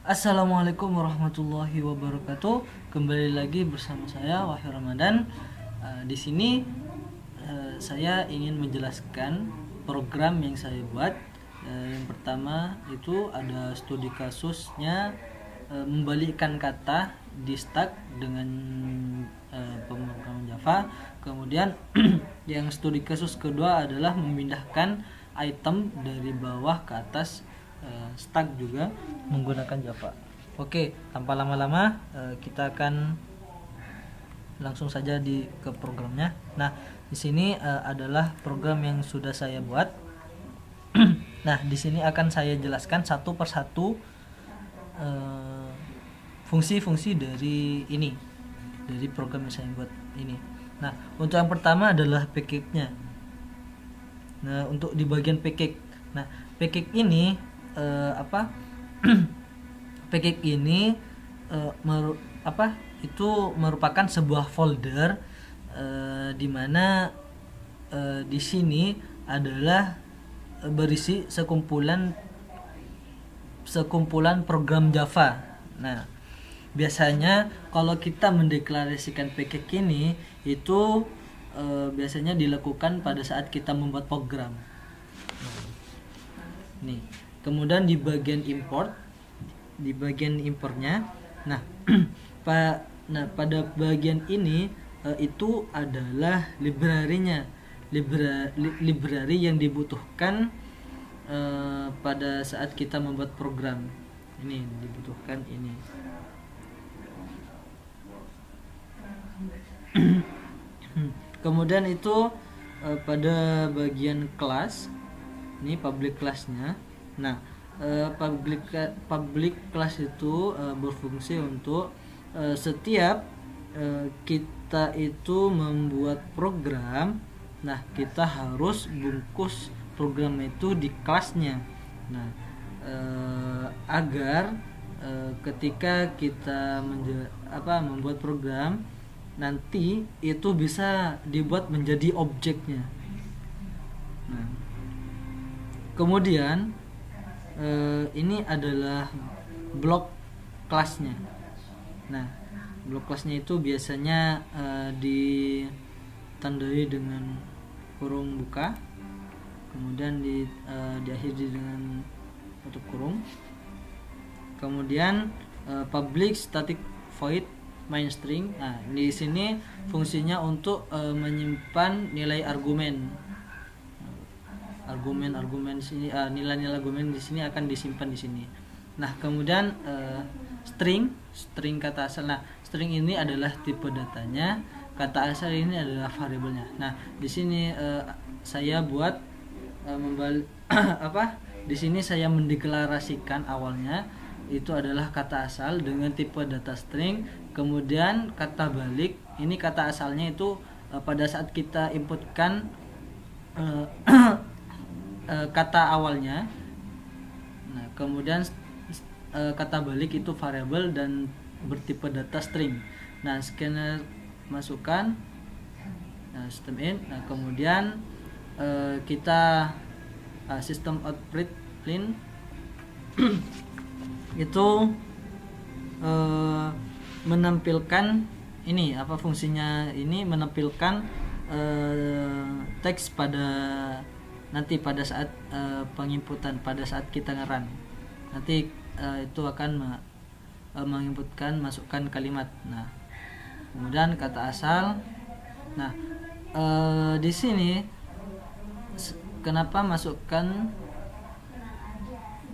Assalamualaikum warahmatullahi wabarakatuh. Kembali lagi bersama saya Wahyu Ramadan. Di sini saya ingin menjelaskan program yang saya buat. Yang pertama itu ada studi kasusnya membalikkan kata di stack dengan pemrograman Java. Kemudian yang studi kasus kedua adalah memindahkan item dari bawah ke atas stack juga menggunakan Java. Oke, tanpa lama-lama kita akan langsung saja ke programnya. Nah, di sini adalah program yang sudah saya buat. Nah, di sini akan saya jelaskan satu persatu fungsi-fungsi dari program yang saya buat ini. Nah, untuk yang pertama adalah package-nya. Nah, untuk di bagian package. Nah, package ini package ini itu merupakan sebuah folder di mana di sini adalah berisi sekumpulan program Java. Nah, biasanya kalau kita mendeklarasikan package ini itu biasanya dilakukan pada saat kita membuat program. Nih, kemudian di bagian importnya, nah, pada bagian ini itu adalah library-nya, library yang dibutuhkan pada saat kita membuat program. Ini dibutuhkan ini. Kemudian itu pada bagian kelas, ini public class-nya. Nah, public class itu berfungsi untuk setiap kita itu membuat program, nah kita harus bungkus program itu di kelasnya. Nah, agar ketika kita membuat program nanti itu bisa dibuat menjadi objeknya. Nah, kemudian ini adalah blok kelasnya. Nah, blok kelasnya itu biasanya ditandai dengan kurung buka, kemudian diakhiri dengan tutup kurung. Kemudian public static void main string. Nah, di sini fungsinya untuk menyimpan nilai argumen sini, nilai-nilai argumen di sini akan disimpan di sini. Nah, kemudian string kata asal. Nah, string ini adalah tipe datanya, kata asal ini adalah variabelnya. Nah, di sini saya buat di sini saya mendeklarasikan awalnya itu adalah kata asal dengan tipe data string, kemudian kata balik. Ini kata asalnya itu pada saat kita inputkan kata awalnya. Nah, kemudian kata balik itu variabel dan bertipe data string. Nah, scanner masukkan, system in. Nah, kemudian kita system out print itu menampilkan ini fungsinya, ini menampilkan teks nanti pada saat penginputan, pada saat kita ngerun nanti itu akan menginputkan, masukkan kalimat. Nah, kemudian kata asal. Nah, di sini kenapa masukkan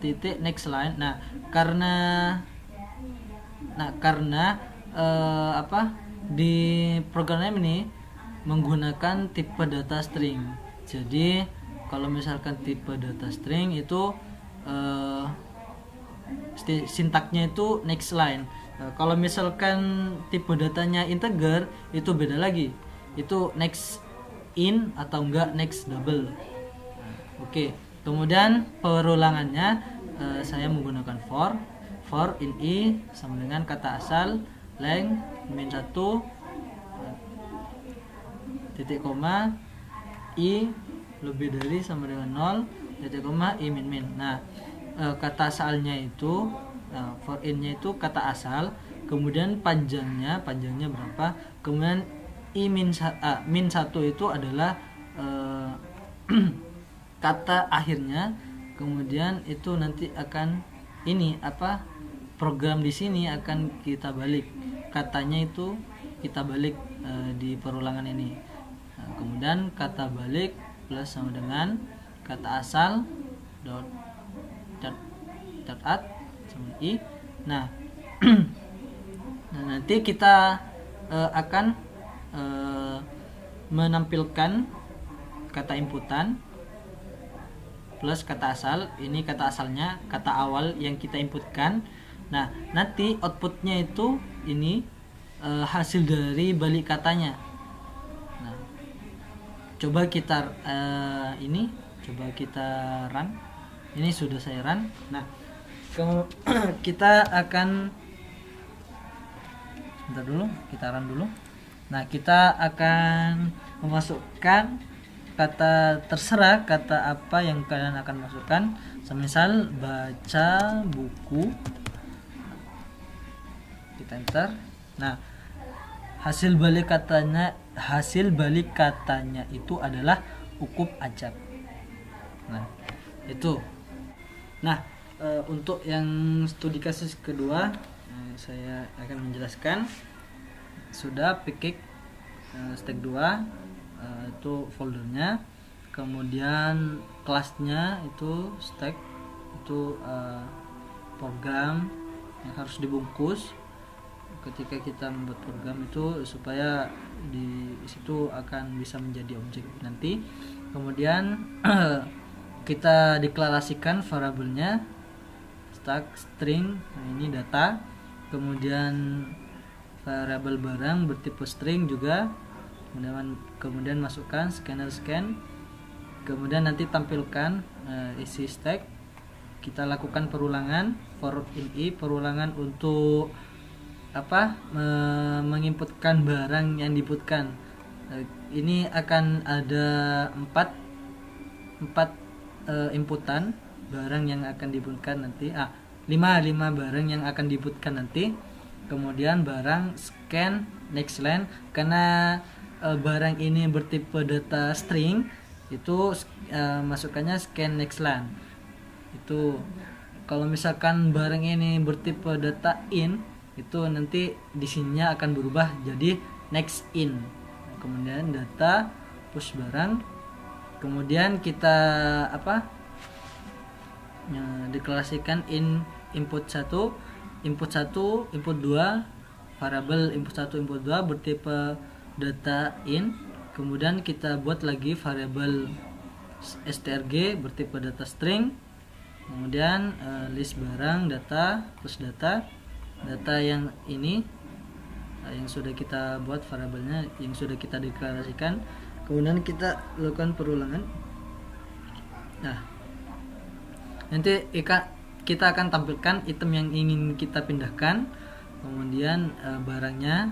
titik next line? Nah, karena di program ini menggunakan tipe data string. Jadi kalau misalkan tipe data string itu sintaknya itu next line. Kalau misalkan tipe datanya integer itu beda lagi. Itu next in atau enggak next double. Oke. Kemudian perulangannya saya menggunakan for in i sama dengan kata asal length -1 titik koma i lebih dari sama dengan 0 titik koma i min min. Nah, kata asalnya itu Nah, for in-nya itu kata asal, kemudian panjangnya berapa, kemudian min 1 itu adalah kata akhirnya, kemudian itu nanti akan ini program di sini akan kita balik, katanya itu kita balik di perulangan ini. Nah, kemudian kata balik plus sama dengan kata asal dot add sama i. Nah, nanti kita akan menampilkan kata inputan plus kata asal. Ini kata asalnya, kata awal yang kita inputkan. Nah, nanti outputnya itu ini hasil dari balik katanya. Nah, coba kita coba kita run. Ini sudah saya run. Nah, kita akan sebentar dulu, kita run dulu. Nah, kita akan memasukkan kata terserah, kata apa yang kalian akan masukkan. Semisal baca buku, kita enter. Nah, hasil balik katanya itu adalah ukup ajab. Nah, itu. Nah, untuk yang studi kasus kedua, saya akan menjelaskan. Sudah pikik step 2 itu foldernya, kemudian kelasnya itu stack, itu program yang harus dibungkus ketika kita membuat program itu supaya di situ akan bisa menjadi objek nanti. Kemudian kita deklarasikan variabelnya stack string, nah ini data, kemudian variabel barang bertipe string juga, kemudian masukkan scanner scan, kemudian nanti tampilkan isi stack. Kita lakukan perulangan for in i, perulangan untuk menginputkan barang yang diinputkan. Ini akan ada 4 inputan barang yang akan diinputkan nanti, 5 barang yang akan diinputkan nanti. Kemudian barang scan next line, karena barang ini bertipe data string, itu masukannya scan next line. Itu kalau misalkan barang ini bertipe data in, itu nanti di sininya akan berubah jadi next in. Kemudian data push barang, kemudian kita deklarasikan input 1, input 2, variabel input 1 input 2 bertipe data in. Kemudian kita buat lagi variabel strg bertipe data string, kemudian list barang data plus data yang ini yang sudah kita buat variabelnya, yang sudah kita deklarasikan. Kemudian kita lakukan perulangan. Nah, nanti kita akan tampilkan item yang ingin kita pindahkan, kemudian barangnya,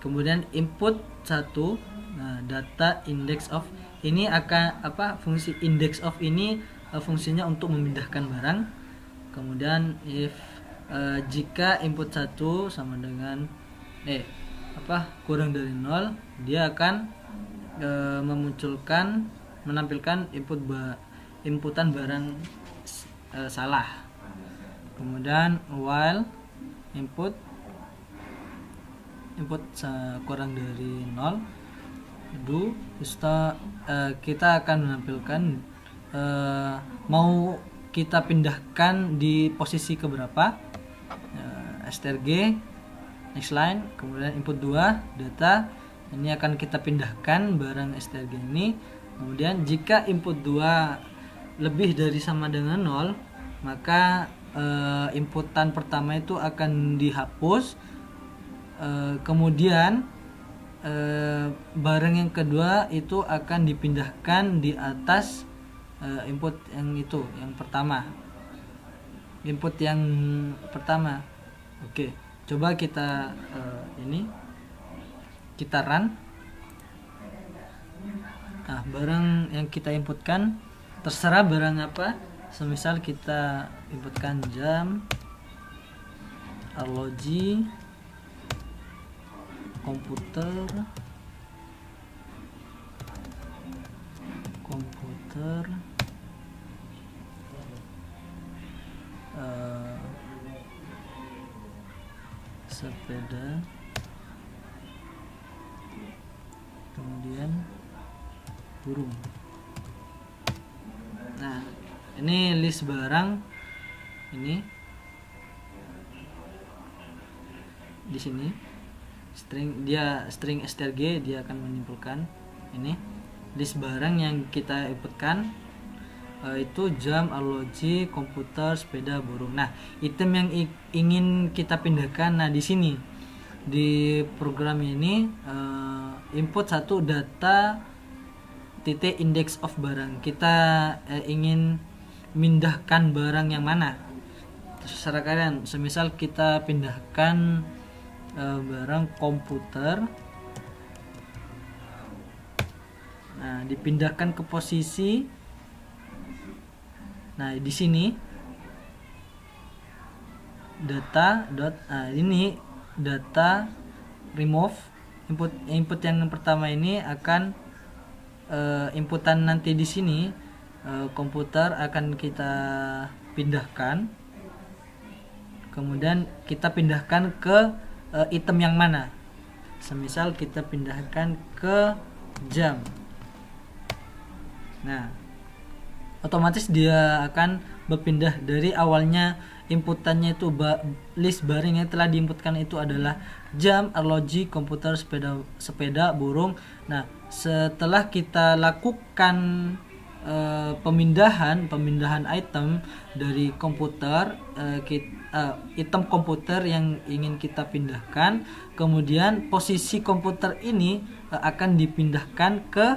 kemudian input 1. Nah, data index of ini akan fungsi index of ini fungsinya untuk memindahkan barang. Kemudian if jika input 1 sama dengan kurang dari 0, dia akan menampilkan inputan barang salah. Kemudian while input kurang dari 0 do kita akan menampilkan mau kita pindahkan di posisi keberapa, strg next line, kemudian input 2 data, ini akan kita pindahkan barang strg ini. Kemudian jika input 2 lebih dari sama dengan 0, maka inputan pertama itu akan dihapus. Kemudian barang yang kedua itu akan dipindahkan di atas input yang pertama. Oke, coba kita kita run. Nah, barang yang kita inputkan terserah barang apa. Semisal kita inputkan jam, arloji komputer sepeda, kemudian burung. Nah, ini list barang ini di sini string strg dia akan menyimpulkan ini list barang yang kita inputkan, itu jam, arloji, komputer, sepeda, burung. Nah, item yang ingin kita pindahkan, nah di sini di program ini input satu data titik index of barang. Kita ingin mindahkan barang yang mana, terserah kalian. Semisal kita pindahkan barang komputer, nah dipindahkan ke posisi. Nah, di sini data ini data remove input yang pertama ini akan inputan nanti di sini komputer akan kita pindahkan, kemudian kita pindahkan ke item yang mana. Semisal kita pindahkan ke jam. Nah, otomatis dia akan berpindah dari awalnya inputannya itu list barang yang telah diinputkan itu adalah jam, arloji, komputer, sepeda, burung. Nah, setelah kita lakukan pemindahan item dari komputer, item komputer yang ingin kita pindahkan, kemudian posisi komputer ini akan dipindahkan ke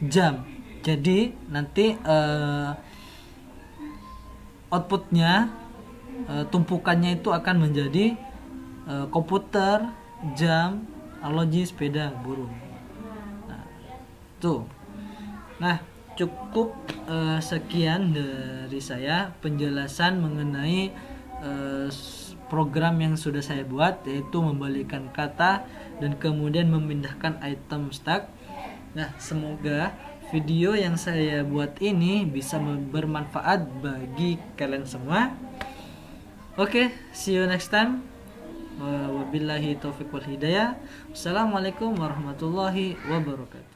jam. Jadi nanti outputnya tumpukannya itu akan menjadi komputer, jam, arloji, sepeda, burung. Nah, tuh. Nah, cukup sekian dari saya penjelasan mengenai program yang sudah saya buat, yaitu membalikan kata dan kemudian memindahkan item stack. Nah, semoga video yang saya buat ini bisa bermanfaat bagi kalian semua. Oke, see you next time. Wabillahi taufiq wal hidayah. Wassalamualaikum warahmatullahi wabarakatuh.